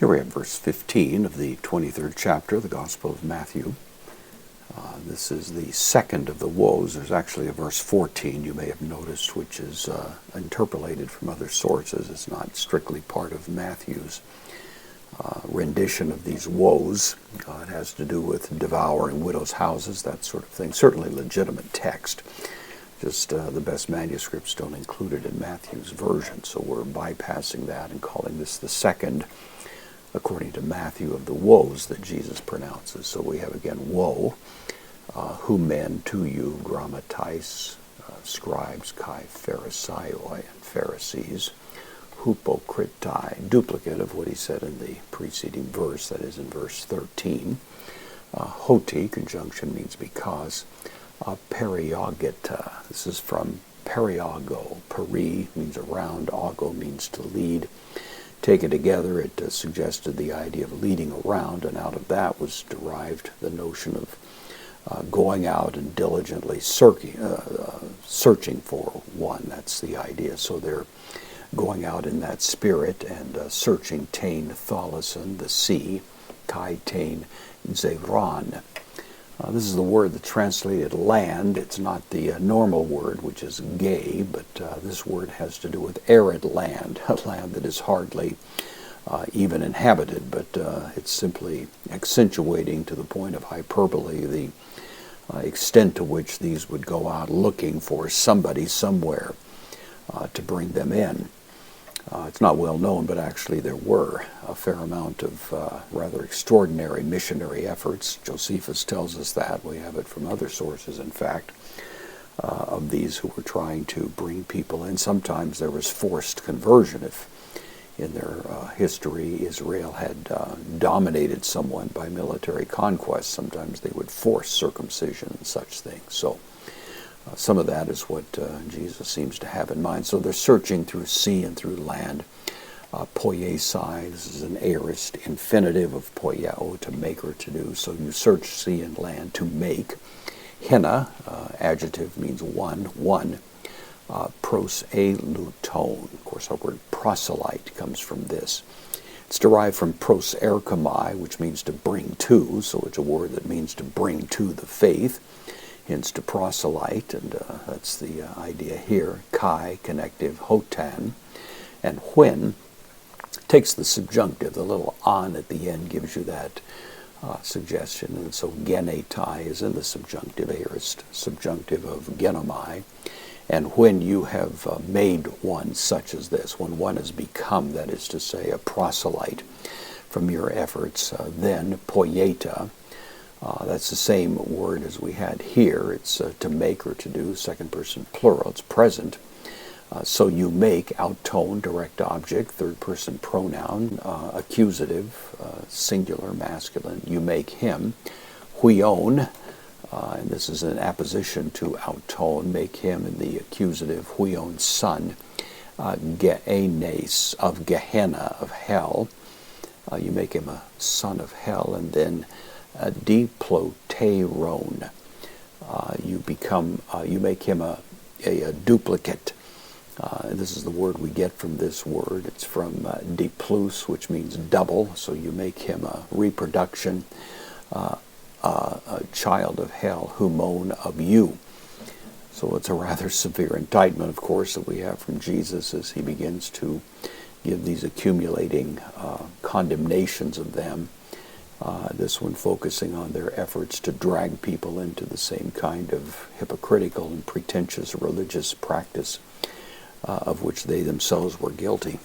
Here we have verse 15 of the 23rd chapter of the Gospel of Matthew. This is the second of the woes. There's actually a verse 14 you may have noticed, which is interpolated from other sources. It's not strictly part of Matthew's rendition of these woes. It has to do with devouring widows' houses, that sort of thing. Certainly legitimate text. Just the best manuscripts don't include it in Matthew's version, so we're bypassing that and calling this the second, according to Matthew, of the woes that Jesus pronounces. So we have again woe, humen to you, grammatais, scribes, kai pharisaioi, and Pharisees, hypocritai, duplicate of what he said in the preceding verse, that is in verse 13. Hoti, conjunction means because. Periagita, this is from periago. Peri means around, ago means to lead. Taken together, it suggested the idea of leading around, and out of that was derived the notion of going out and diligently searching for one. That's the idea. So they're going out in that spirit and searching tain thalassen, the sea, kai tain zeron. This is the word that's translated land. It's not the normal word, which is gay, but this word has to do with arid land, a land that is hardly even inhabited, but it's simply accentuating to the point of hyperbole the extent to which these would go out looking for somebody somewhere to bring them in. It's not well known, but actually there were a fair amount of rather extraordinary missionary efforts. Josephus tells us that. We have it from other sources, in fact, of these who were trying to bring people in. Sometimes there was forced conversion. If in their history Israel had dominated someone by military conquest, sometimes they would force circumcision and such things. So some of that is what Jesus seems to have in mind. So they're searching through sea and through land. Poiesai, this is an aorist infinitive of poieo, to make or to do. So you search sea and land to make. Hina, adjective, means one. Proseluton. Of course, our word proselyte comes from this. It's derived from proserchomai, which means to bring to. So it's a word that means to bring to the faith. Hence to proselyte, and that's the idea here. Kai, connective, hotan, and when takes the subjunctive. The little on at the end gives you that suggestion, and so genetai is in the subjunctive, aorist subjunctive of genomai. And when you have made one such as this, when one has become, that is to say, a proselyte from your efforts, then poieta. That's the same word as we had here. It's to make or to do, second person plural. It's present. So you make, auton, direct object, third person pronoun, accusative, singular, masculine. You make him. Huion, and this is an apposition to auton, make him in the accusative, huion, son. Ge'enes, of Gehenna, of hell. You make him a son of hell, and then diploteron. You make him a duplicate. This is the word we get from this word. It's from diplus, which means double. So you make him a reproduction, a child of hell, humon, of you. So it's a rather severe indictment, of course, that we have from Jesus as he begins to give these accumulating condemnations of them. This one focusing on their efforts to drag people into the same kind of hypocritical and pretentious religious practice of which they themselves were guilty.